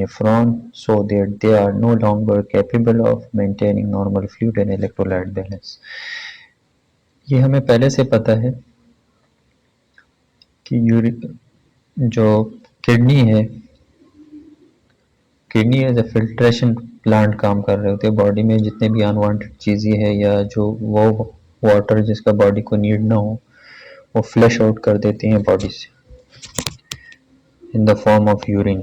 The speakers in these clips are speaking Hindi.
nephron so that they are no longer capable of maintaining normal fluid and electrolyte balance. ये हमें पहले से पता है कि जो किडनी है, kidney as a filtration plant काम कर रहे होते हैं। बॉडी में जितने भी अनवांटेड चीज़ें हैं या जो वो वाटर जिसका बॉडी को नीड ना हो वो फ्लश आउट कर देती हैं बॉडी से इन द फॉर्म ऑफ यूरिन।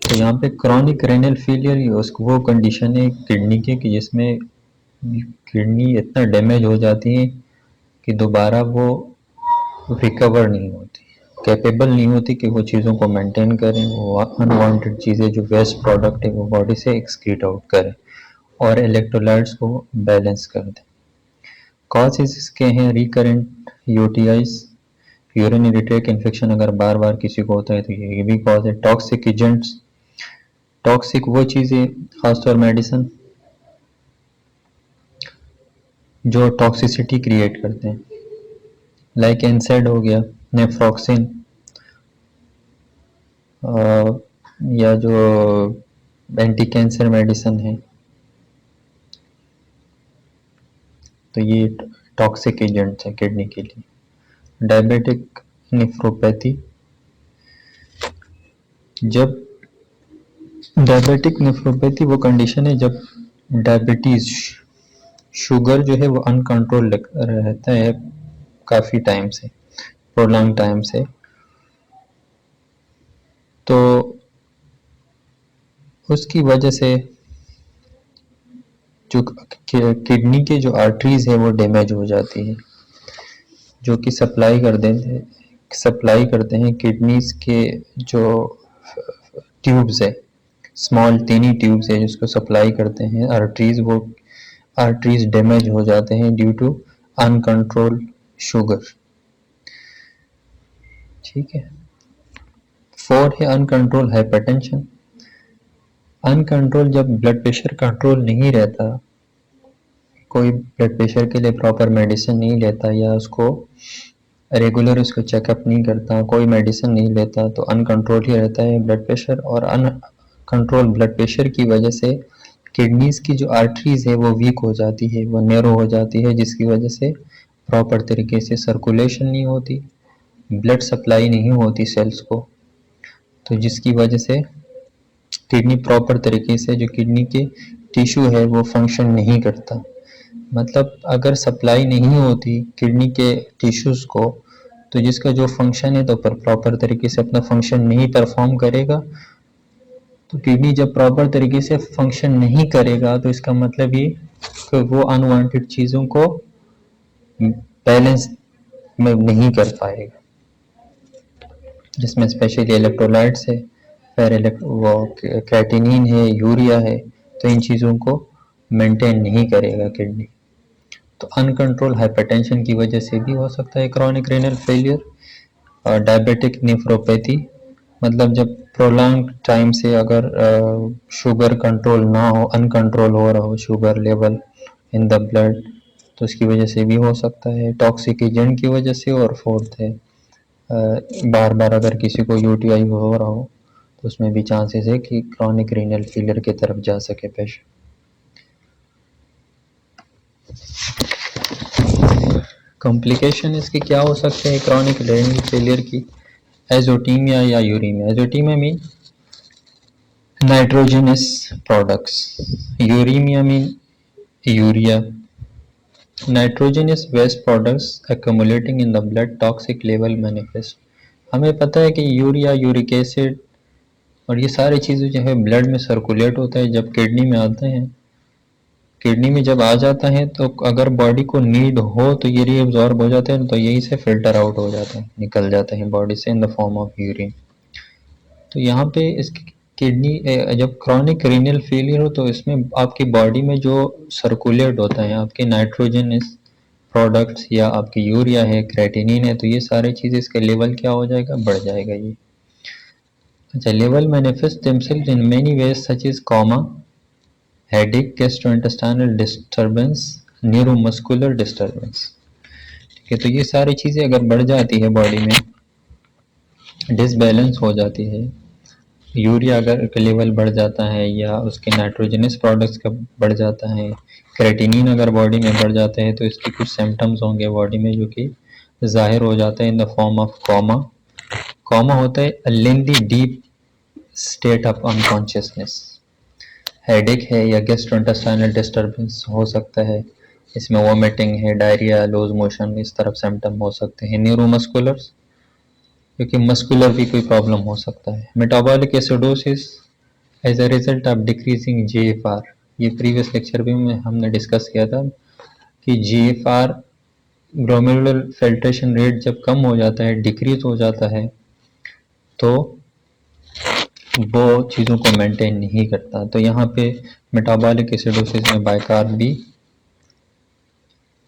तो यहाँ पे क्रॉनिक रेनल फेलियर वो कंडीशन है किडनी के कि जिसमें किडनी इतना डैमेज हो जाती है कि दोबारा वो रिकवर नहीं होती, कैपेबल नहीं होती कि वो चीज़ों को मेंटेन करें, वो अनवांटेड चीज़ें जो वेस्ट प्रोडक्ट है वो बॉडी से एक्सक्रीट आउट करें और इलेक्ट्रोलाइट्स को बैलेंस कर दें। कॉजेज इसके हैं recurrent UTIs, urinary tract infection अगर बार बार किसी को होता है तो ये भी कॉज है। टॉक्सिक एजेंट्स, टॉक्सिक वो चीज़ें खासतौर मेडिसिन जो टॉक्सिसिटी क्रिएट करते हैं, लाइक एनसेड हो गया, नेफ्रोक्सिन, या जो एंटी कैंसर मेडिसिन है, तो ये टॉक्सिक एजेंट्स है किडनी के लिए। डायबिटिक नेफ्रोपैथी, जब डायबिटिक नेफ्रोपैथी वो कंडीशन है जब डायबिटीज शुगर जो है वो अनकंट्रोल रहता है काफ़ी टाइम से, प्रोलॉन्ग टाइम से, तो उसकी वजह से जो किडनी के जो आर्टरीज है वो डैमेज हो जाती है, जो कि सप्लाई करते हैं किडनीज के जो ट्यूब्स है, स्मॉल टीनी ट्यूब्स है जिसको सप्लाई करते हैं आर्टरीज, वो आर्टरीज डैमेज हो जाते हैं ड्यू टू अनकंट्रोल शुगर। ठीक है। 4 है अनकंट्रोल हाइपरटेंशन। अनकंट्रोल जब ब्लड प्रेशर कंट्रोल नहीं रहता, कोई ब्लड प्रेशर के लिए प्रॉपर मेडिसिन नहीं लेता या उसको रेगुलर उसको चेकअप नहीं करता, कोई मेडिसिन नहीं लेता, तो अनकंट्रोल ही रहता है ब्लड प्रेशर। और अनकंट्रोल ब्लड प्रेशर की वजह से किडनीज की जो आर्टरीज है वो वीक हो जाती है, वो नैरो हो जाती है, जिसकी वजह से प्रॉपर तरीके से सर्कुलेशन नहीं होती, ब्लड सप्लाई नहीं होती सेल्स को, तो जिसकी वजह से किडनी प्रॉपर तरीके से जो किडनी के टिश्यू है वो फंक्शन नहीं करता। मतलब अगर सप्लाई नहीं होती किडनी के टिश्यूज को तो जिसका जो फंक्शन है तो प्रॉपर तरीके से अपना फंक्शन नहीं परफॉर्म करेगा। तो किडनी जब प्रॉपर तरीके से फंक्शन नहीं करेगा तो इसका मतलब ये कि वो अनवांटेड चीज़ों को बैलेंस में नहीं कर पाएगा, जिसमें स्पेशली इलेक्ट्रोलाइट्स है, फिर वो क्रेटिनिन है, यूरिया है, तो इन चीज़ों को मेंटेन नहीं करेगा किडनी। तो अनकंट्रोल हाइपरटेंशन की वजह से भी हो सकता है क्रॉनिक रेनल फेलियर। और डायबिटिक नेफ्रोपैथी, मतलब जब प्रोलॉन्ग टाइम से अगर शुगर कंट्रोल ना हो, अनकंट्रोल हो रहा हो sugar level in the blood, तो उसकी वजह से भी हो सकता है। टॉक्सिक एजेंट की वजह से। और 4th है बार बार अगर किसी को यूटीआई हो रहा हो तो उसमें भी चांसेस है कि क्रॉनिक रीनल फेलियर की तरफ जा सके पेशेंट। कॉम्प्लिकेशन इसके क्या हो सकते हैं क्रॉनिक रीनल फेलियर की? एजोटीमिया या uremia. Azotemia mean nitrogenous products, uremia mean urea. Nitrogenous waste products accumulating in the blood, toxic level manifest। हमें पता है कि यूरिया, यूरिक एसिड और ये सारी चीज़ें जो है ब्लड में सर्कुलेट होता है, जब किडनी में आते हैं, किडनी में जब आ जाता है तो अगर बॉडी को नीड हो तो ये रीअब्जॉर्ब हो जाते हैं, तो यही से फिल्टर आउट हो जाते हैं, निकल जाते हैं बॉडी से इन द फॉर्म ऑफ यूरिन। तो यहाँ पे इसकी किडनी जब क्रॉनिक रीनल फेलियर हो तो इसमें आपकी बॉडी में जो सर्कुलेट होता है आपके नाइट्रोजनस प्रोडक्ट्स या आपकी यूरिया है, क्रेटिनिन है, तो ये सारी चीज़ें इसका लेवल क्या हो जाएगा, बढ़ जाएगा ये। अच्छा, level manifest themselves in many ways such is comma, headache, gastrointestinal disturbance, neuromuscular disturbance. ठीक है, तो ये सारी चीज़ें अगर बढ़ जाती है बॉडी में, डिसबैलेंस हो जाती है, यूरिया अगर का लेवल बढ़ जाता है या उसके नाइट्रोजनस प्रोडक्ट्स का बढ़ जाता है, क्रेटिनिन अगर बॉडी में बढ़ जाते हैं तो इसके कुछ सिम्टम्स होंगे बॉडी में जो कि जाहिर हो जाता है in the form of coma. Coma होता है a lengthy deep state of unconsciousness. Headache है या गैस्ट्रोइंटेस्टाइनल डिस्टर्बेंस हो सकता है, इसमें वॉमिटिंग है, डायरिया, लूज मोशन, इस तरफ सिम्टम हो सकते हैं। न्यूरोमस्कुलर, क्योंकि मस्कुलर भी कोई प्रॉब्लम हो सकता है। Metabolic acidosis as a result of decreasing GFR, ये प्रीवियस लेक्चर भी में हमने डिस्कस किया था कि जीएफआर ग्लोमेरुलर फिल्ट्रेशन रेट जब कम हो जाता है, डिक्रीज हो जाता है, तो वो चीज़ों को मेंटेन नहीं करता। तो यहाँ पे मेटाबॉलिक एसिडोसिस में बाइकार्ब भी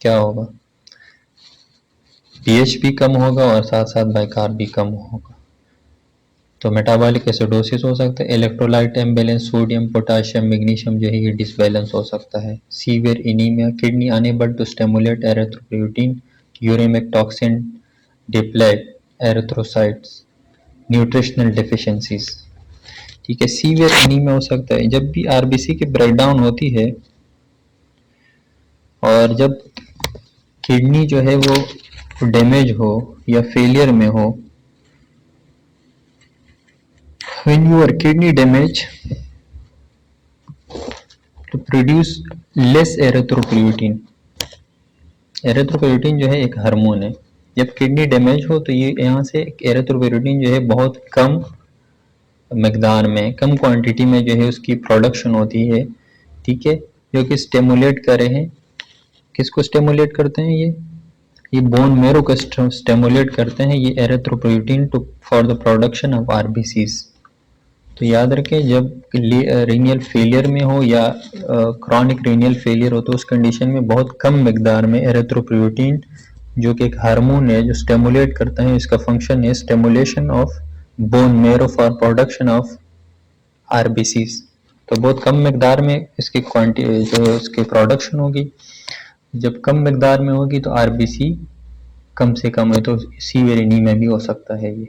क्या होगा, पीएच भी कम होगा और साथ साथ बाइकार्ब भी कम होगा। तो मेटाबॉलिक एसिडोसिस हो सकता है। Electrolyte imbalance, sodium, potassium, magnesium जो है ये डिसबैलेंस हो सकता है। Severe anaemia, kidney unable to stimulate erythropoietin, uremic toxin deplete erythrocytes, nutritional deficiencies. ठीक है, सीवियर एनीमिया हो सकता है जब भी आरबीसी की ब्रेकडाउन होती है और जब किडनी जो है वो डैमेज हो या फेलियर में हो। when your kidney damage to produce less erythropoietin, erythropoietin जो है एक हार्मोन है, जब किडनी डैमेज हो तो ये यहाँ से एरिथ्रोपोइटिन जो है बहुत कम मकदार में, कम क्वांटिटी में जो है उसकी प्रोडक्शन होती है। ठीक है, जो कि स्टिमुलेट कर रहे हैं, किसको स्टिमुलेट करते हैं, ये बोन मेरो को स्टिमुलेट करते हैं ये erythropoietin to for the production of RBCs. तो याद रखें जब रीनियल फेलियर में हो या क्रॉनिक रीनियल फेलियर हो तो उस कंडीशन में बहुत कम मकदार में एरिथ्रोपोइटिन जो कि एक हार्मोन है जो स्टिमुलेट करता है, इसका फंक्शन है stimulation of bone marrow for production of RBCs. तो बहुत कम मकदार में इसकी क्वांटिटी जो है उसकी प्रोडक्शन होगी। जब कम मकदार में होगी तो आरबीसी कम से कम है तो सीवियर एनीमिया भी हो सकता है ये।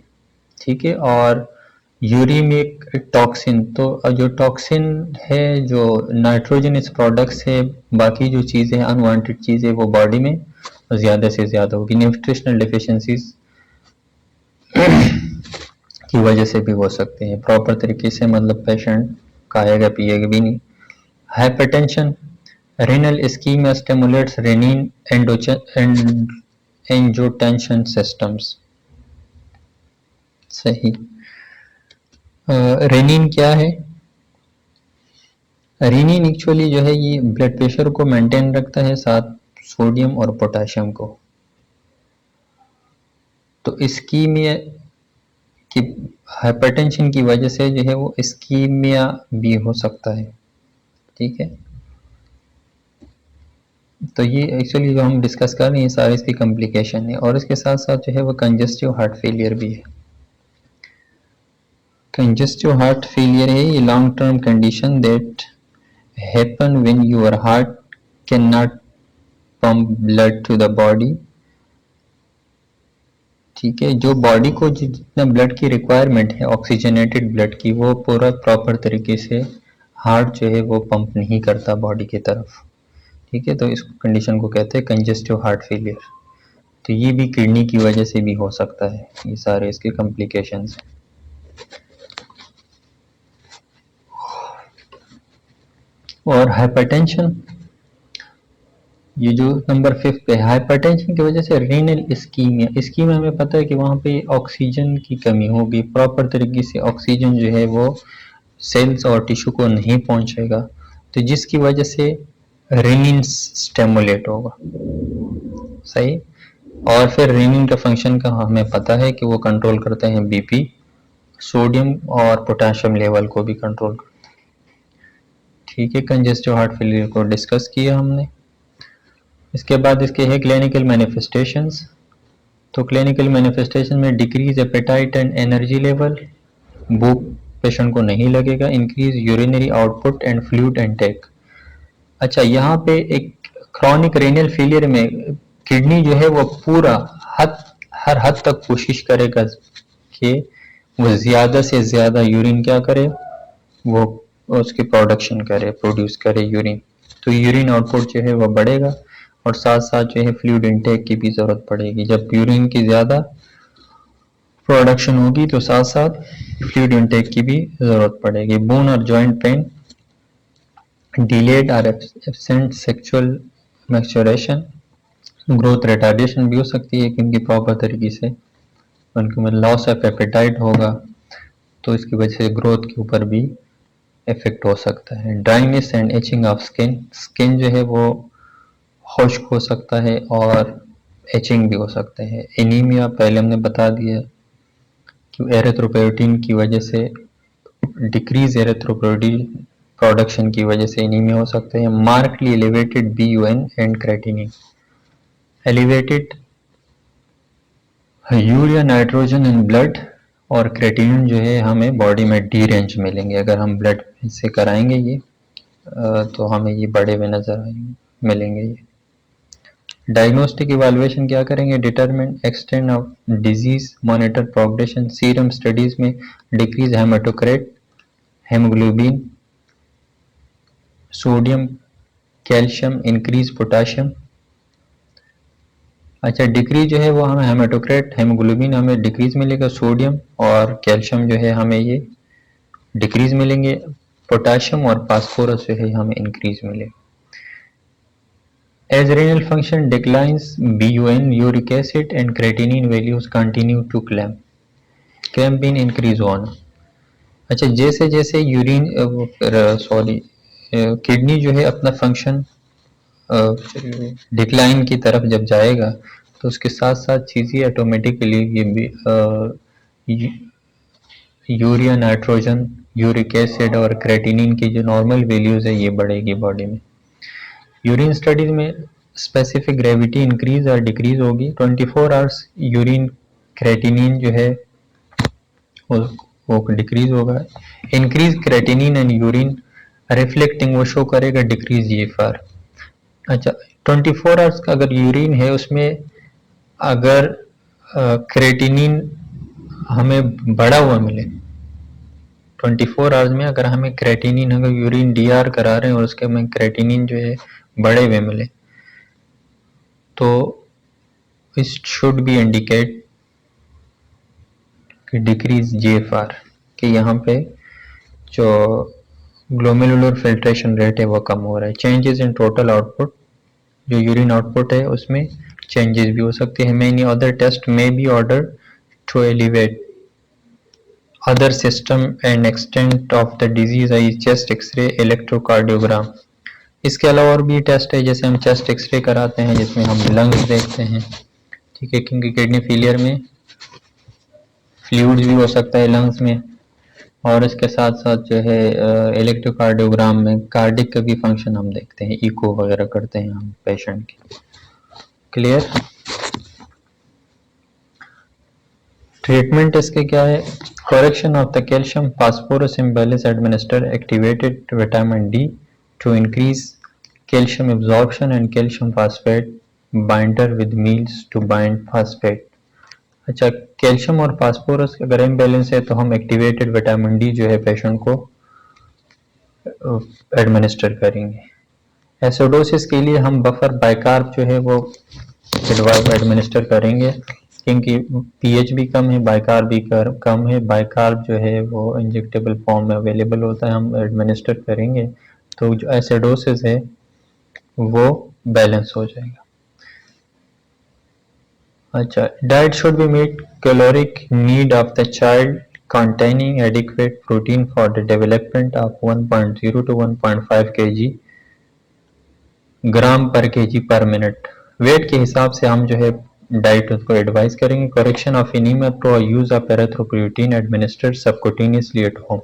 ठीक है, और यूरिमिक टॉक्सिन, तो जो टॉक्सिन है जो नाइट्रोजनस प्रोडक्ट्स है, बाकी जो चीज़ें अनवांटेड चीज़ें वो बॉडी में ज़्यादा से ज़्यादा होगी। न्यूट्रिशनल डिफिशिएंसीज की वजह से भी हो सकते हैं, प्रॉपर तरीके से मतलब पेशेंट खाएगा पिएगा भी नहीं। Hypertension, renal ischemia stimulates renin angiotensin systems. सही। रेनिन क्या है, रेनिन एक्चुअली जो है ये ब्लड प्रेशर को मेंटेन रखता है, साथ सोडियम और पोटाशियम को। तो इस्कीमिया की हाइपरटेंशन की वजह से जो है वो इस्कीमिया भी हो सकता है। ठीक है, तो ये एक्चुअली जो हम डिस्कस कर रहे हैं सारे इसकी कॉम्प्लिकेशन है, और इसके साथ साथ जो है वो कंजेस्टिव हार्ट फेलियर भी है। कंजेस्टिव हार्ट फेलियर है ये long term condition that happen when your heart can not pump blood to the body. ठीक है, जो बॉडी को जितना ब्लड की रिक्वायरमेंट है ऑक्सीजनेटेड ब्लड की, वो पूरा प्रॉपर तरीके से हार्ट जो है वो पंप नहीं करता बॉडी की तरफ। ठीक है, तो इस कंडीशन को कहते हैं कंजेस्टिव हार्ट फेलियर। तो ये भी किडनी की वजह से भी हो सकता है, ये सारे इसके कॉम्प्लिकेशंस हैं। और हाइपरटेंशन, ये जो नंबर 5 पे हाइपरटेंशन की वजह से रीनल इस्कीमिया, इस्कीमिया हमें पता है कि वहाँ पे ऑक्सीजन की कमी होगी, प्रॉपर तरीके से ऑक्सीजन जो है वो सेल्स और टिश्यू को नहीं पहुँचेगा, तो जिसकी वजह से रेनिन स्टिमुलेट होगा। सही। और फिर रेनिन का फंक्शन का हमें पता है कि वो कंट्रोल करते हैं बीपी, सोडियम और पोटेशियम लेवल को भी कंट्रोल करते हैं। ठीक है, कंजेस्टिव हार्ट फेलियर को डिस्कस किया हमने। इसके बाद इसके है क्लिनिकल मैनिफेस्टेशंस। तो क्लिनिकल मैनिफेस्टेशन में decrease appetite and energy level, भूख पेशेंट को नहीं लगेगा, increase urinary output and fluid intake. अच्छा, यहाँ पे एक क्रॉनिक रेनल फेलियर में किडनी जो है वो पूरा हर हद तक कोशिश करेगा कि वो ज़्यादा से ज़्यादा यूरिन क्या करे, वो उसकी प्रोडक्शन करे, प्रोड्यूस करे यूरिन। तो यूरिन आउटपुट जो है वो बढ़ेगा और साथ साथ जो है फ्लूइड इनटेक की भी ज़रूरत पड़ेगी। जब यूरिन की ज़्यादा प्रोडक्शन होगी तो साथ साथ फ्लूइड इनटेक की भी ज़रूरत पड़ेगी। बोन और जॉइंट पेन, डिलेड और absent sexual maturation, growth retardation भी हो सकती है क्योंकि प्रॉपर तरीके से उनके में लॉस ऑफ एपेटाइट होगा, तो इसकी वजह से ग्रोथ के ऊपर भी इफेक्ट हो सकता है। Dryness and etching of skin, skin जो है वो खुश्क हो सकता है और एचिंग भी हो सकता है। एनीमिया पहले हमने बता दिया कि एरिथ्रोपोइटिन की वजह से, डिक्रीज एरिथ्रोपोइटिन प्रोडक्शन की वजह से एनीमिया हो सकता है। Markedly elevated BUN and creatinine, elevated urea nitrogen in blood और क्रेटिनिन जो है हमें बॉडी में डी रेंज मिलेंगे। अगर हम ब्लड से कराएंगे ये तो हमें ये बढ़े हुए नजर आएंगे, मिलेंगे ये। डायग्नोस्टिक इवैल्यूएशन क्या करेंगे, determine extent of disease, monitor progression. Serum studies में decrease haematocrit, haemoglobin, sodium, calcium, increase potassium. अच्छा, डिक्रीज जो है वो हमें हेमाटोक्रेट, हेमोग्लोबिन हमें डिक्रीज मिलेगा, सोडियम और कैल्शियम जो है हमें ये डिक्रीज मिलेंगे, पोटाशियम और फास्फोरस जो है हमें इंक्रीज मिलेगा। As renal function declines, BUN, uric acid and creatinine values continue to climb. Creatinine increase होना। अच्छा, जैसे जैसे यूरिन किडनी जो है अपना फंक्शन डिक्लाइन की तरफ जब जाएगा तो उसके साथ साथ चीज़ें ऑटोमेटिकली ये भी यूरिया, नाइट्रोजन, यूरिक एसिड और क्रेटिनिन की जो नॉर्मल वैल्यूज है ये बढ़ेगी बॉडी में। यूरिन स्टडीज में स्पेसिफिक ग्रेविटी इंक्रीज और डिक्रीज होगी। 24 आवर्स यूरिन क्रेटिनिन जो है वो डिक्रीज होगा। Increase creatinine and urine reflecting वो शो करेगा डिक्रीज GFR। अच्छा, 24 आवर्स का अगर यूरिन है उसमें अगर क्रेटिनिन हमें बढ़ा हुआ मिले, 24 आवर्स में अगर हमें क्रेटिनिन, अगर यूरिन DR करा रहे हैं और उसके में क्रेटिनिन जो है बढ़े हुए मिले तो इस शुड बी इंडिकेट कि डिक्रीज GFR, कि यहाँ पे जो ग्लोमेरुलर फिल्ट्रेशन रेट है वो कम हो रहा है। चेंजेस इन टोटल आउटपुट, जो यूरिन आउटपुट है उसमें चेंजेस भी हो सकती है। Many other test may be order to elevate other system and extent of the disease, I chest x-ray, electrocardiogram. इसके अलावा और भी टेस्ट है, जैसे हम चेस्ट एक्सरे कराते हैं जिसमें हम लंग्स देखते हैं, ठीक है, क्योंकि किडनी फेलियर में फ्लूइड भी हो सकता है लंग्स में, और इसके साथ साथ जो है इलेक्ट्रोकार्डियोग्राम में कार्डिक का भी फंक्शन हम देखते हैं, इको वगैरह करते हैं हम पेशेंट की। क्लियर? ट्रीटमेंट इसके क्या है, correction of the calcium phosphorus imbalance, administer activated vitamin D to increase calcium absorption and calcium phosphate binder with meals to bind phosphate. अच्छा, कैल्शियम और फास्फोरस अगर इम्बैलेंस है तो हम एक्टिवेटेड विटामिन D जो है पेशेंट को एडमिनिस्टर करेंगे। एसिडोसिस के लिए हम बफर बाइकार्ब जो है वो एडमिनिस्टर करेंगे, क्योंकि pH भी कम है, बाइकार्ब भी कम है। बाइकार्ब जो है वो इंजेक्टेबल फॉर्म में अवेलेबल होता है, हम एडमिनिस्टर करेंगे तो जो एसिडोसिस है वो बैलेंस हो जाएगा। अच्छा, diet should be meet caloric need of the child containing adequate protein for the development of 1.0 to 1.5 kg ग्राम पर kg पर मिनट। वेट के हिसाब से हम जो है डाइट उसको एडवाइस करेंगे। Correction of anaemia through use of erythropoietin administered subcutaneously at home.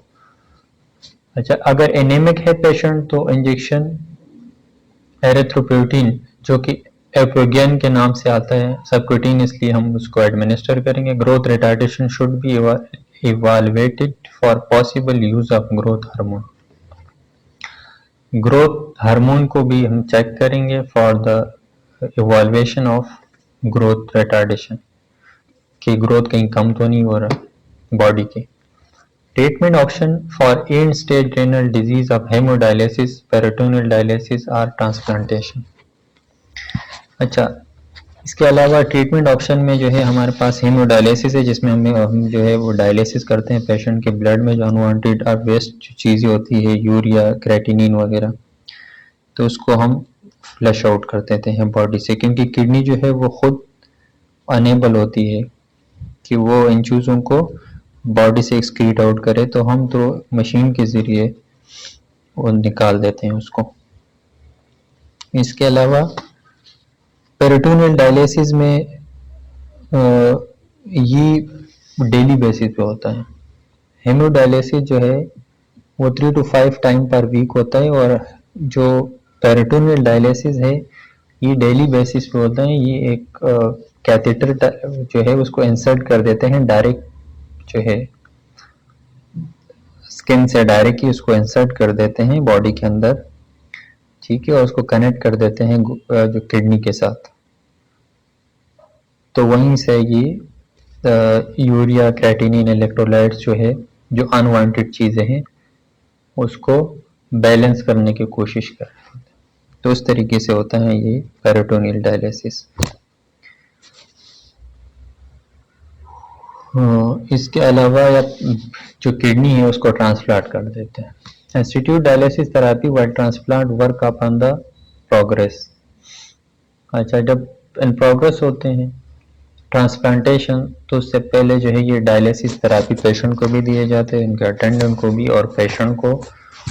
अच्छा, अगर एनीमिक है पेशेंट तो इंजेक्शन एरिथ्रोपोइटिन जो कि एप्रोगेन के नाम से आता है, सबक्यूटेनियसली हम उसको एडमिनिस्टर करेंगे। Growth retardation should be evaluated for possible use of growth hormone। Growth hormone को भी हम चेक करेंगे for the evaluation of growth retardation, कि ग्रोथ कहीं कम तो नहीं हो रहा। बॉडी के। Treatment option for and stage renal disease of hemodialysis, peritoneal dialysis और ट्रांसप्लांटेशन। अच्छा, इसके अलावा ट्रीटमेंट ऑप्शन में जो है हमारे पास हेमोडायलिसिस है, जिसमें हम जो है वो डायलिसिस करते हैं पेशेंट के ब्लड में जो अनवांटेड और वेस्ट चीज़ें होती है, यूरिया, क्रेटिनिन वगैरह, तो उसको हम फ्लश आउट कर देते हैं बॉडी से, क्योंकि किडनी जो है वो खुद अनेबल होती है कि वो इन चीज़ों को बॉडी से एक्सक्रीट आउट करे, तो हम तो मशीन के ज़रिए वो निकाल देते हैं उसको। इसके अलावा पेरिटोनियल डायलिसिस में ये डेली बेसिस पे होता है। हेमोडायलिसिस जो है वो 3 to 5 टाइम पर वीक होता है, और जो पेरिटोनियल डायलिसिस है ये डेली बेसिस पे होता है। ये एक कैथेटर जो है उसको इंसर्ट कर देते हैं डायरेक्ट, जो है स्किन से डायरेक्ट ही उसको इंसर्ट कर देते हैं बॉडी के अंदर, ठीक है, और उसको कनेक्ट कर देते हैं जो किडनी के साथ। तो वहीं से ये यूरिया, क्रेटिनिन, इलेक्ट्रोलाइट्स जो है, जो अनवांटेड चीज़ें हैं, उसको बैलेंस करने की कोशिश कर रहे हैं। तो उस तरीके से होता है ये पेरिटोनियल डायलिसिस। इसके अलावा या जो किडनी है उसको ट्रांसप्लांट कर देते हैं। Institute dialysis therapy while transplant work upon the progress. अच्छा, जब इन प्रोग्रेस होते हैं ट्रांसप्लांटेशन, तो उससे पहले जो है ये डायलिसिस थेरेपी पेशेंट को भी दिए जाते हैं, इनके अटेंडेंट को भी, और पेशेंट को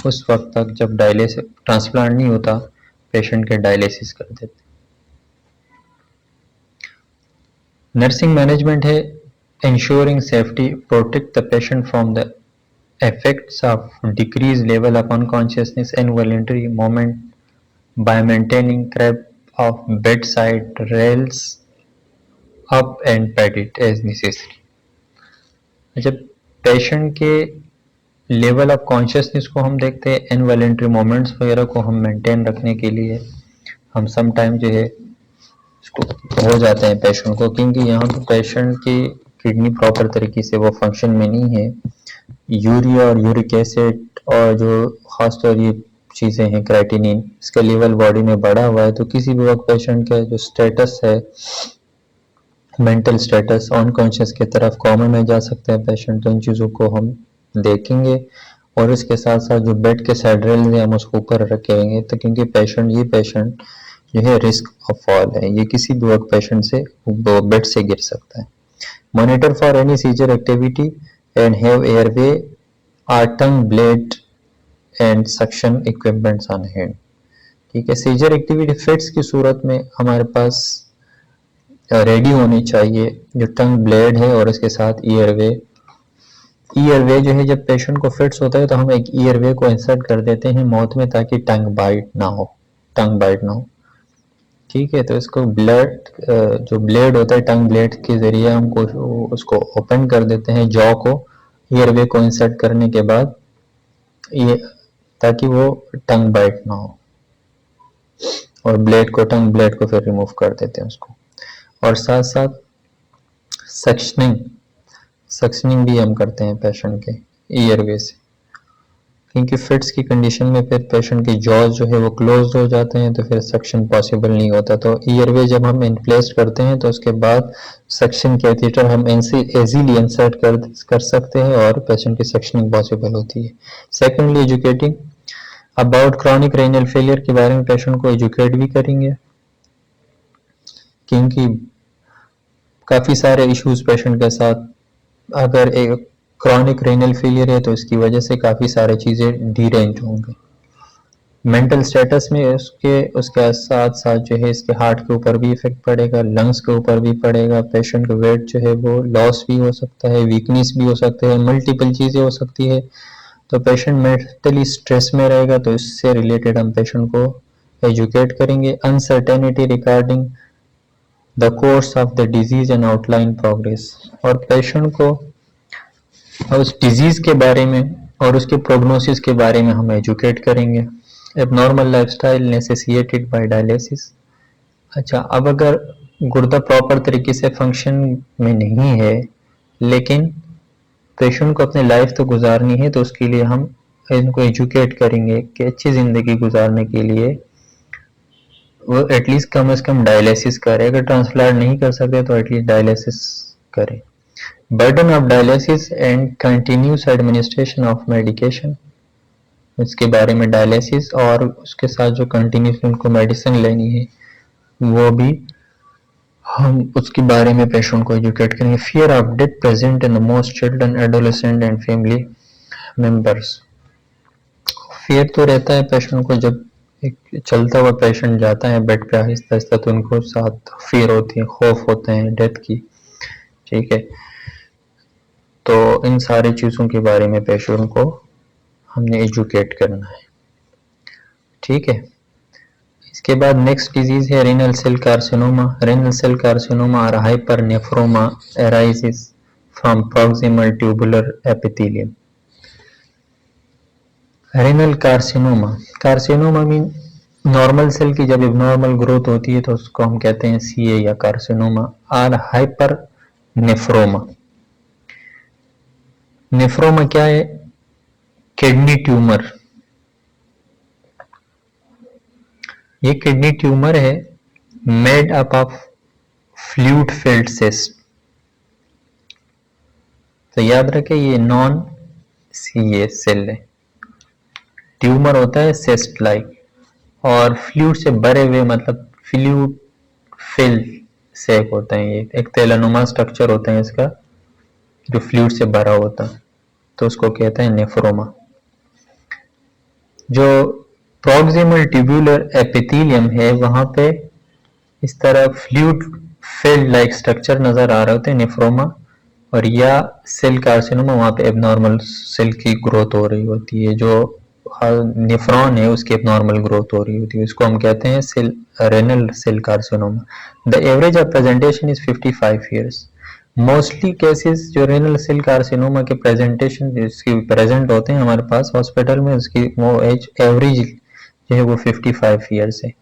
उस वक्त तक जब डायलिसिस ट्रांसप्लांट नहीं होता पेशेंट के डायलिसिस कर देते। नर्सिंग मैनेजमेंट है ensuring safety, protect the patient from the effects of decreased level of unconsciousness and involuntary movement by maintaining creep of bedside rails up and pat it as necessary। जब पेशेंट के लेवल ऑफ कॉन्शियसनेस को हम देखते हैं, इनवॉलेंट्री मोमेंट्स वगैरह को हम मेंटेन रखने के लिए हम सम टाइम जो है इसको हो जाते हैं पेशेंट को, क्योंकि यहाँ पर पेशेंट की किडनी प्रॉपर तरीके से वो फंक्शन में नहीं है। यूरिया और यूरिक एसिड और जो खासतौर ये चीज़ें हैं क्रेटिनिन, इसका लेवल बॉडी में बढ़ा हुआ है, तो किसी भी वक्त पेशेंट का जो स्टेटस है, मेंटल स्टेटस, अनकॉन्शियस की तरफ कॉमा में जा सकता है पेशेंट। तो इन चीज़ों को हम देखेंगे, और इसके साथ साथ जो बेड के साइड रेल है हम उसको ऊपर रखेंगे, तो क्योंकि पेशेंट जो है रिस्क ऑफ फॉल है, ये किसी भी वक्त पेशेंट से बेड से गिर सकता है। Monitor for any seizure activity and have airway और tongue blade and suction equipments on hand. ठीक है, सीजर एक्टिविटी फिट्स की सूरत में हमारे पास रेडी होनी चाहिए जो टंग ब्लेड है, और इसके साथ ईयरवे जो है, जब पेशेंट को फिट्स होता है तो हम एक ईयरवे को इंसर्ट कर देते हैं माउथ में, ताकि टंग बाइट ना हो। ठीक है, तो इसको ब्लेड जो ब्लेड होता है टंग ब्लेड के जरिए हम उसको ओपन कर देते हैं जॉ को, ईयरवे को इंसर्ट करने के बाद, ये ताकि वो टंग बाइट ना हो, और टंग ब्लेड को फिर रिमूव कर देते हैं उसको। और साथ साथ सक्शनिंग भी हम करते हैं पेशेंट के ईयरवे से, क्योंकि फिट्स की कंडीशन में फिर पेशेंट के जॉज जो है वो क्लोज हो जाते हैं, तो फिर सक्शन पॉसिबल नहीं होता। तो ईयरवे जब हम इनप्लेस करते हैं तो उसके बाद सक्शन कैथेटर हम इजीली इंसर्ट कर सकते हैं, और पेशेंट की सक्शनिंग पॉसिबल होती है। Secondly, educating about chronic renal failure के बारे में पेशेंट को एजुकेट भी करेंगे, क्योंकि काफ़ी सारे इश्यूज पेशेंट के साथ, अगर एक क्रॉनिक रेनल फेलियर है तो इसकी वजह से काफ़ी सारी चीज़ें डीरेंज होंगी। मेंटल स्टेटस में उसके साथ साथ जो है इसके हार्ट के ऊपर भी इफेक्ट पड़ेगा, लंग्स के ऊपर भी पड़ेगा, पेशेंट का वेट जो है वो लॉस भी हो सकता है, वीकनेस भी हो सकता है, मल्टीपल चीज़ें हो सकती है। तो पेशेंट मेंटली स्ट्रेस में रहेगा, तो इससे रिलेटेड हम पेशेंट को एजुकेट करेंगे। Uncertainty regarding the course of the disease and outline progress, और पेशेंट को उस डिजीज के बारे में और उसके प्रोग्नोसिस के बारे में हम एजुकेट करेंगे। Abnormal lifestyle necessitated by dialysis. अच्छा, अब अगर गुर्दा प्रॉपर तरीके से फंक्शन में नहीं है, लेकिन पेशेंट को अपनी लाइफ तो गुजारनी है, तो उसके लिए हम इनको एजुकेट करेंगे कि अच्छी ज़िंदगी गुजारने के लिए वो एटलीस्ट कम से कम डायलिसिस करे। अगर ट्रांसप्लांट नहीं कर सकते तो एटलीस्ट डायलिसिस करें। Burden of dialysis and continuous administration of medication, इसके बारे में डायलिसिस और उसके साथ जो कंटिन्यूस उनको मेडिसिन लेनी है वो भी हम उसके बारे में पेशेंट को एजुकेट करेंगे। Fear of death present in the most children, adolescent and family members. Fear तो रहता है पेशेंट को, जब एक चलता हुआ पेशेंट जाता है बेड पे आहिस्ता आहिस्ता तो उनको साथ फियर होती है, खौफ होते हैं डेथ की, ठीक है। तो इन सारी चीज़ों के बारे में पेशेंट को हमने एजुकेट करना है, ठीक है। इसके बाद नेक्स्ट डिजीज है renal cell carcinoma. Renal cell carcinoma और hypernephroma arises from proximal tubular epithelium. Renal carcinoma, carcinoma mean normal cell की जब एबनॉर्मल ग्रोथ होती है तो उसको हम कहते हैं सीए या कार्सिनोमा। और हाइपर नेफ्रोमा, नेफ्रोमा क्या है? Kidney tumour. ये किडनी ट्यूमर है made up of fluid filled cyst. तो याद रखें ये नॉन सीए सेल है, ट्यूमर होता है सिस्ट लाइक, और फ्लूइड से भरे हुए मतलब फ्लूइड फिल सेक होता है। ये एक तेलानुमा स्ट्रक्चर होता है इसका जो फ्लूइड से भरा होता है, तो उसको कहते हैं नेफ्रोमा। जो प्रॉक्सिमल ट्यूबुलर एपिथेलियम है वहां पे इस तरह फ्लूइड फिल्ड लाइक स्ट्रक्चर नजर आ रहे होते हैं नेफ्रोमा, और या सेल कार्सिनोमा वहां पे एबनॉर्मल सेल की ग्रोथ हो रही होती है, जो नेफ्रॉन है उसकी एबनॉर्मल ग्रोथ हो रही होती है, इसको हम कहते हैं cell renal cell carcinoma. The average of presentation is 55 years. Mostly cases जो रेनल सेल कार्सिनोमा के प्रेजेंटेशन इसकी प्रेजेंट होते हैं हमारे पास हॉस्पिटल में, उसकी वो एज एवरेज जो है वो 55 ईयर्स है।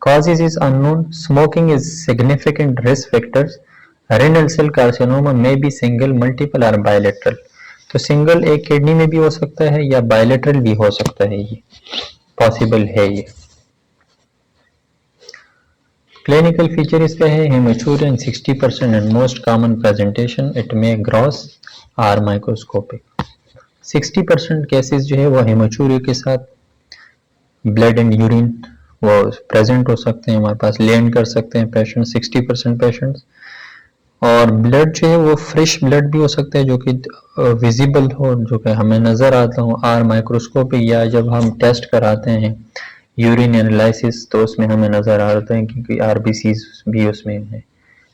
Causes is unknown. Smoking is significant risk factors. Renal cell carcinoma may be single, multiple or bilateral. तो सिंगल एक किडनी में भी हो सकता है या बायलेटरल भी हो सकता है, ये पॉसिबल है। ये क्लिनिकल फीचर इसका है haematuria in 60% and most common presentation it may gross or microscopic. 60% cases जो है वो हेमेचूरिया के साथ ब्लड एंड यूरिन वो प्रेजेंट हो सकते हैं हमारे पास, लैंड कर सकते हैं पेशेंट 60% पेशेंट्स। और ब्लड जो है वो फ्रेश ब्लड भी हो सकता है जो कि विजिबल हो, जो कि हमें नजर आता हो आर माइक्रोस्कोपिक, या जब हम टेस्ट कराते हैं यूरिन एनालिसिस तो उसमें हमें नजर आता है क्योंकि आरबीसी भी उसमें है।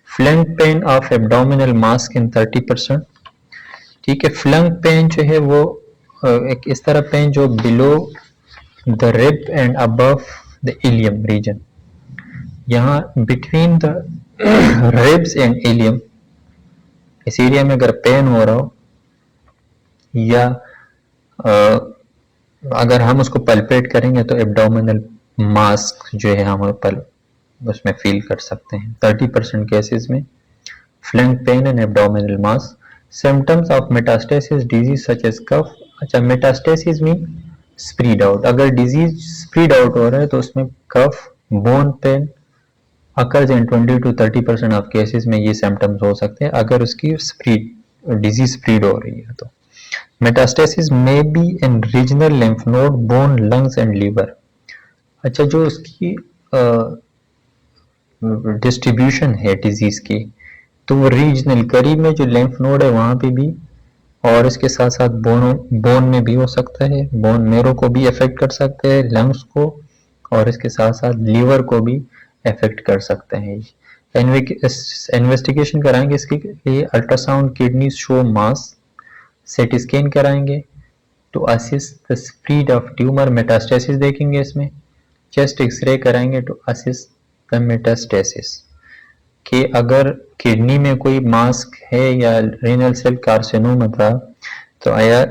फ्लैंक पेन ऑफ एब्डोमिनल मास इन 30%, ठीक है। फ्लैंक पेन जो है वो एक इस तरह पेन जो below the rib and above the ilium region, यहाँ between the ribs and ilium, इस एरिया में अगर पेन हो रहा हो या अगर हम उसको पल्पेट करेंगे तो एब्डोमिनल मास जो है हम उसमें फील कर सकते हैं। 30% केसेस में flank pain and abdominal mass. Symptoms of metastasis disease such as cough. अच्छा, मेटास्टेसिस मीन स्प्रीड आउट, अगर डिजीज स्प्रीड आउट हो रहा है तो उसमें cough, bone pain occurs in 20 to 30% of cases में ये सिम्टम्स हो सकते हैं अगर उसकी स्प्रीड डिजीज स्प्रीड हो रही है तो। Metastasis may be in regional lymph node, bone, lungs and liver. अच्छा, जो उसकी डिस्ट्रीब्यूशन है डिजीज की तो वो रीजनल करीब में जो लिम्फ नोड है वहां पे भी, और इसके साथ साथ बोन में भी हो सकता है, बोन मेरो को भी अफेक्ट कर सकते हैं, लंग्स को, और इसके साथ साथ लीवर को भी अफेक्ट कर सकते हैं। इन्वेस्टिगेशन कराएंगे इसके लिए अल्ट्रासाउंड, किडनी शो मास, सीटी स्कैन कराएंगे to assist the spread of tumour, metastasis देखेंगे इसमें, चेस्ट एक्सरे कराएंगे टू असिस्ट द मेटास्टेसिस कि अगर किडनी में कोई मास है या रेनल सेल कार्सिनोमा था तो आया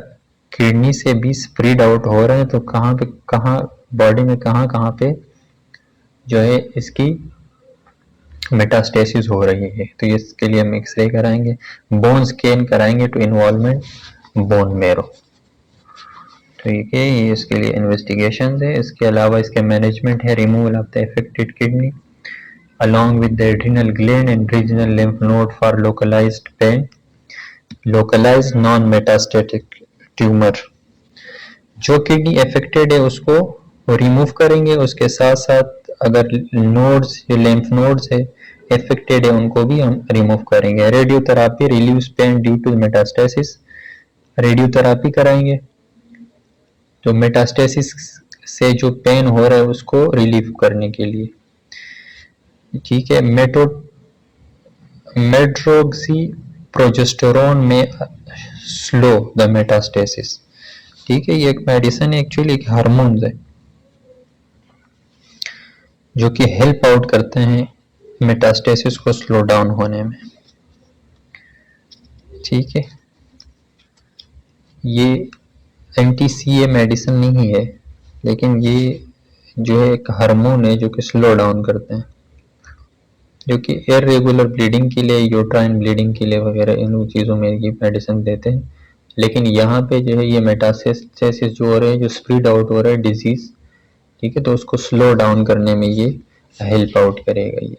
किडनी से भी स्प्रेड आउट हो रहे हैं तो कहाँ पे, कहाँ बॉडी में कहाँ पे जो है इसकी मेटास्टेसिस हो रही है, तो इसके लिए हम एक्सरे कराएंगे, बोन स्कैन कराएंगे टू इन्वॉल्वमेंट बोन मेरो। ठीक है, ये इसके लिए इन्वेस्टिगेशन है। इसके अलावा इसके मैनेजमेंट है, removal of the affected kidney along with the adrenal gland and regional lymph node for localized pain, localized non-metastatic tumor। जो किडनी अफेक्टेड है उसको रिमूव करेंगे, उसके साथ साथ अगर नोड्स या लिम्फ नोड्स है अफेक्टेड है उनको भी हम रिमूव करेंगे। Radiotherapy relieves pain due to metastasis, radiotherapy कराएंगे तो मेटास्टेसिस से जो पेन हो रहा है उसको रिलीव करने के लिए। ठीक है, मेड्रोक्सी प्रोजेस्टेरोन में स्लो द मेटास्टेसिस। ठीक है, ये एक मेडिसिन है, एक्चुअली एक हार्मोन है जो कि हेल्प आउट करते हैं मेटास्टेसिस को स्लो डाउन होने में। ठीक है, ये एंटी-सीए मेडिसिन नहीं है, लेकिन ये जो है एक हार्मोन है जो कि स्लो डाउन करते हैं, जो कि इरेगुलर ब्लीडिंग के लिए, यूट्राइन ब्लीडिंग के लिए वगैरह इन चीज़ों में ये मेडिसिन देते हैं। लेकिन यहाँ पे जो है ये मेटास्टेसिस जो हो रहा है, जो स्प्रेड आउट हो रहा है डिजीज, ठीक है, तो उसको स्लो डाउन करने में ये हेल्प आउट करेगा ये।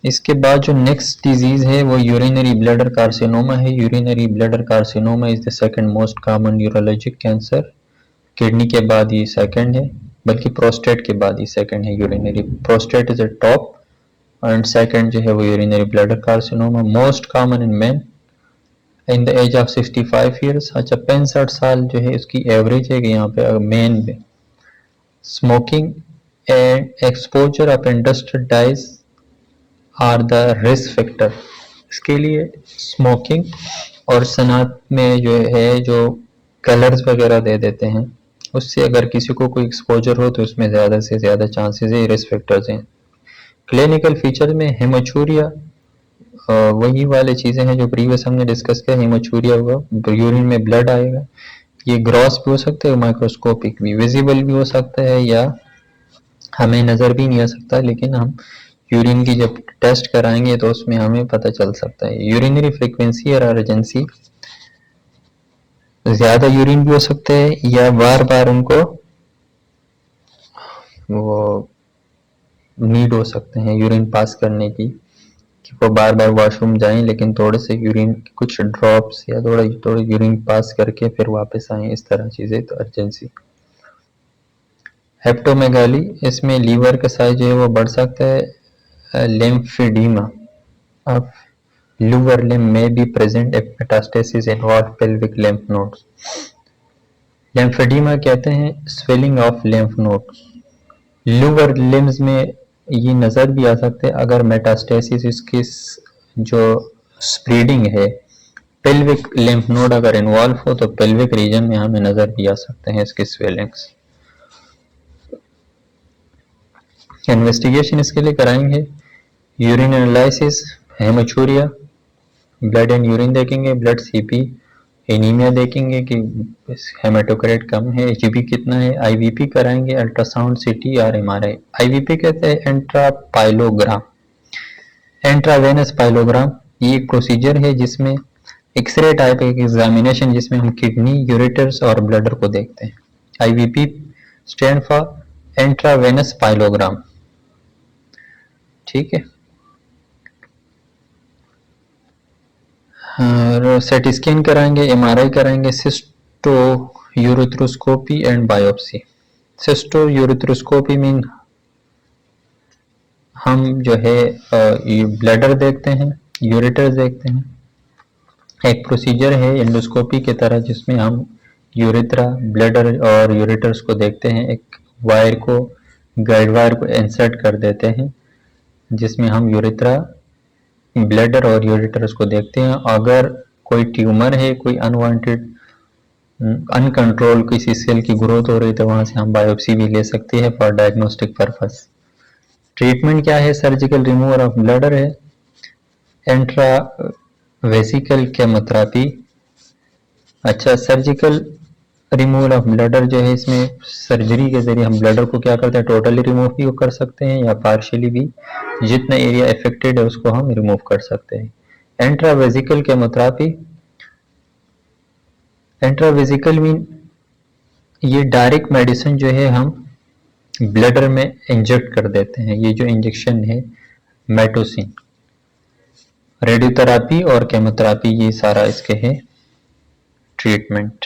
इसके बाद जो नेक्स्ट डिजीज है वो यूरिनरी ब्लैडर कार्सिनोमा है। Urinary bladder carcinoma is the second most common urologic cancer. Kidney के बाद ये सेकंड है, बल्कि प्रोस्टेट के बाद ये सेकंड है। Urinary prostate is a top and second जो है वो urinary bladder carcinoma. Most common in men in the age of 65 years. अच्छा, 65 साल जो है इसकी एवरेज है कि यहाँ पे मेन में। Smoking and exposure of industrial dyes are the risk factor. इसके लिए स्मोकिंग और सनात में जो है जो कलर्स वगैरह दे देते हैं उससे अगर किसी को कोई एक्सपोजर हो तो उसमें ज़्यादा से ज़्यादा चांसेस है, रिस्क फैक्टर्स हैं। क्लिनिकल फीचर में हेमोचूरिया, वही वाली चीज़ें हैं जो प्रीवियस हमने डिस्कस किया। हेमोचूरिया होगा, यूरिन में ब्लड आएगा, ये ग्रॉस भी हो सकता है, माइक्रोस्कोपिक भी, विजिबल भी हो सकता है या हमें नज़र भी नहीं आ सकता, लेकिन हम यूरिन की जब टेस्ट कराएंगे तो उसमें हमें पता चल सकता है। यूरिनरी फ्रीक्वेंसी और अर्जेंसी, ज़्यादा यूरिन भी हो सकते हैं या बार बार उनको वो नीड हो सकते हैं यूरिन पास करने की, कि वो बार बार वॉशरूम जाएं लेकिन थोड़े से यूरिन कुछ ड्रॉप्स या थोड़ा यूरिन पास करके फिर वापस आएं, इस तरह चीज़ें, तो अर्जेंसी। हेप्टोमेगाली, इसमें लीवर का साइज जो है वो बढ़ सकता है। Lymphoedema of lower limb may be present if metastasis involve pelvic lymph nodes। Lymphoedema कहते हैं swelling of lymph nodes। Lower limbs में ये नज़र भी आ सकते हैं अगर मेटास्टेसिस इसकी जो स्प्रेडिंग है पेल्विक लिम्फ नोड अगर इन्वॉल्व हो तो पेल्विक रीजन में हमें नज़र भी आ सकते हैं इसके स्वेलिंग्स। इन्वेस्टिगेशन इसके लिए कराएंगे urine analysis, haematuria, blood and urine देखेंगे, ब्लड सीपी, एनीमिया देखेंगे कि हेमाटोक्राइट कम है, एचबी कितना है, आईवीपी कराएंगे, अल्ट्रासाउंड, सीटी और एमआरआई। आईवीपी कहते हैं इंट्रापाइलोग्राम, इंट्रावेनस पाइलोग्राम। ये एक प्रोसीजर है जिसमें एक्सरे टाइप एक एग्जामिनेशन जिसमें हम किडनी, यूरेटर्स और ब्लडर को देखते हैं। IVP stand for intravenous pyelogram. ठीक है, और सेट स्कैन कराएंगे, एमआरआई कराएंगे, सिस्टो यूरेथ्रोस्कोपी एंड बायोप्सी। सिस्टो यूरेथ्रोस्कोपी मीन हम जो है ब्लैडर देखते हैं, यूरेटर्स देखते हैं। एक प्रोसीजर है एंडोस्कोपी की तरह जिसमें हम यूरेथ्रा, ब्लैडर और यूरेटर्स को देखते हैं। एक वायर को, गाइड वायर को इंसर्ट कर देते हैं जिसमें हम यूरेथ्रा, ब्लैडर और यूरेटर्स को देखते हैं। अगर कोई ट्यूमर है, कोई अनवांटेड अनकंट्रोल किसी सेल की ग्रोथ हो रही है तो वहां से हम बायोप्सी भी ले सकते हैं फॉर डायग्नोस्टिक पर्पस। ट्रीटमेंट क्या है? सर्जिकल रिमूवल ऑफ ब्लैडर है, इंट्रावेसिकल केमोथेरेपी। अच्छा, सर्जिकल रिमूवल ऑफ ब्लैडर जो है इसमें सर्जरी के जरिए हम ब्लैडर को क्या करते हैं, टोटली रिमूव भी कर सकते हैं या पार्शियली भी, जितना एरिया अफेक्टेड है उसको हम रिमूव कर सकते हैं। इंट्रावेजिकल केमोथेरेपी, इंट्रावेजिकल मीन ये डायरेक्ट मेडिसिन जो है हम ब्लडर में इंजेक्ट कर देते हैं। ये जो इंजेक्शन है मेटोसिन, रेडियोथेरेपी और केमोथेरेपी ये सारा इसके है ट्रीटमेंट।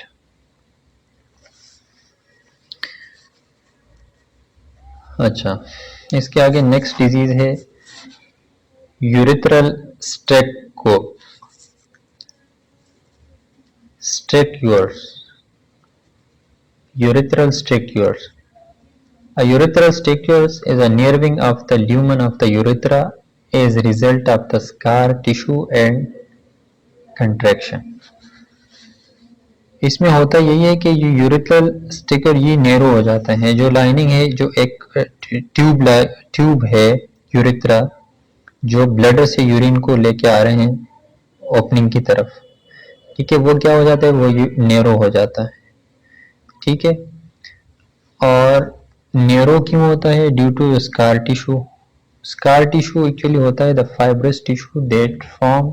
अच्छा, इसके आगे नेक्स्ट डिजीज है urethral स्ट्रेक्यूर्स। Urethral strictures. A urethral strictures is a narrowing of the lumen of the urethra as a result of the scar tissue and contraction. इसमें होता यही है कि ये यूरिथ्रल स्टिकर ये नैरो हो जाता है, जो लाइनिंग है, जो एक ट्यूब है यूरिथ्रा जो ब्लडर से यूरिन को लेके आ रहे हैं ओपनिंग की तरफ, ठीक है, वो क्या हो जाता है, वो नैरो हो जाता है, ठीक है। और नैरो क्यों होता है? Due to scar tissue. Scar tissue actually होता है the fibrous tissue that form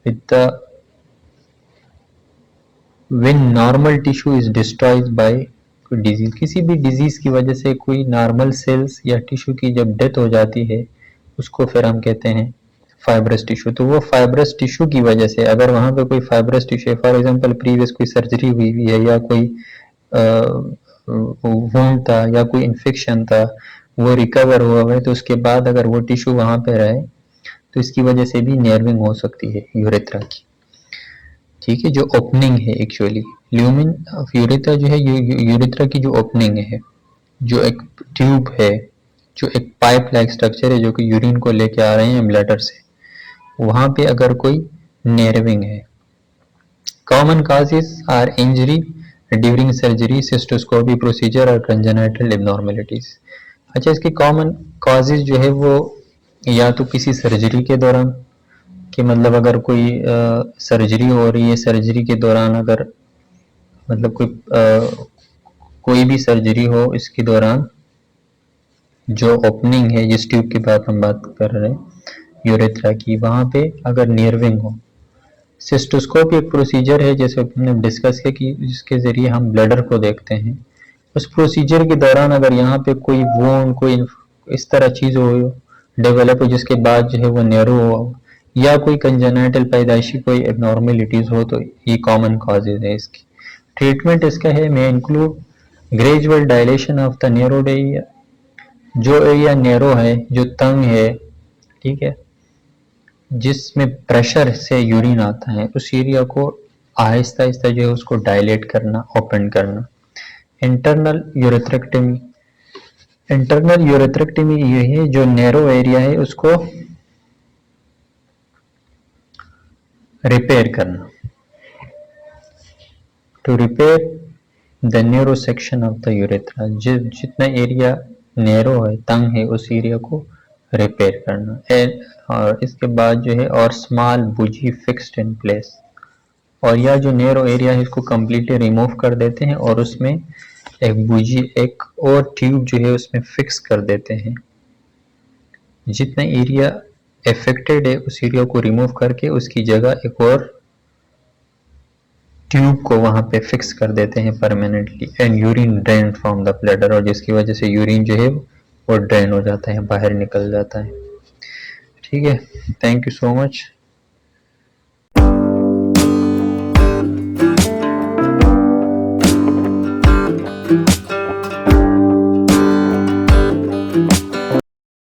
with the when normal tissue is destroyed by disease. किसी भी डिजीज की वजह से कोई नॉर्मल सेल्स या टिश्यू की जब डेथ हो जाती है उसको फिर हम कहते हैं फाइब्रस टिश्यू। तो वो फाइब्रस टिश्यू की वजह से अगर वहां पे कोई फाइब्रस टिश्यू है, फॉर एग्जांपल प्रीवियस कोई सर्जरी हुई हुई है या कोई वुंड था या कोई इन्फेक्शन था, वो रिकवर हुआ है, तो उसके बाद अगर वो टिश्यू वहां पे रहे तो इसकी वजह से भी नर्विंग हो सकती है यूरेथ्रा की, ठीक है। जो ओपनिंग है एक्चुअली ल्यूमेन ऑफ यूरेथ्रा जो है, यूरेथ्रा की जो ओपनिंग है, जो एक ट्यूब है, जो एक पाइप लाइक स्ट्रक्चर है जो कि यूरिन को लेके आ रहे हैं ब्लैडर से, वहां पे अगर कोई नर्विंग है। Common causes are injury during surgery, cystoscopy procedure और कंजेनाइटल एब्नॉर्मेलिटीज। अच्छा, इसके कॉमन कॉजेज जो है वो या तो किसी सर्जरी के दौरान, कि मतलब अगर कोई सर्जरी हो रही है, सर्जरी के दौरान अगर मतलब कोई भी सर्जरी हो, इसके दौरान जो ओपनिंग है, जिस ट्यूब की बात हम बात कर रहे हैं यूरेथ्रा की, वहां पे अगर नर्विंग हो। सिस्टोस्कोप एक प्रोसीजर है जैसे हमने डिस्कस किया कि जिसके जरिए हम ब्लडर को देखते हैं। उस प्रोसीजर के दौरान अगर यहाँ पे कोई वोन, कोई इस तरह चीज हो डेवलप हो जिसके बाद जो है वो नैरो हो, या कोई कंजेनाइटल पैदाइशी कोई एबनॉर्मेलिटीज हो, तो ये कॉमन कॉजेज है इसकी। ट्रीटमेंट इसका है may include gradual dilation of the narrowed area. जो एरिया नैरो है, जो तंग है, ठीक है, जिसमें प्रेशर से यूरिन आता है, उस एरिया को आहिस्ता आहिस्ता जो है उसको डायलेट करना, ओपन करना। इंटरनल यूरेथ्रेक्टमी, इंटरनल यूरेथ्रेक्टमी ये है जो नैरो एरिया है उसको रिपेयर करना, to repair the narrow section of the urethra. जितना एरिया नैरो है, तंग है, उस एरिया को रिपेयर करना। और इसके बाद जो है और स्मॉल बुजी फिक्स्ड इन प्लेस, और या जो नैरो एरिया है इसको कम्प्लीटली रिमूव कर देते हैं और उसमें एक बुजी, एक और ट्यूब जो है उसमें फिक्स कर देते हैं। जितना एरिया अफेक्टेड है उस एरिया को रिमूव करके उसकी जगह एक और ट्यूब को वहां पे फिक्स कर देते हैं permanently. And urine drain from the bladder, और जिसकी वजह से यूरिन जो है वो ड्रेन हो जाता है, बाहर निकल जाता है, ठीक है। Thank you so much.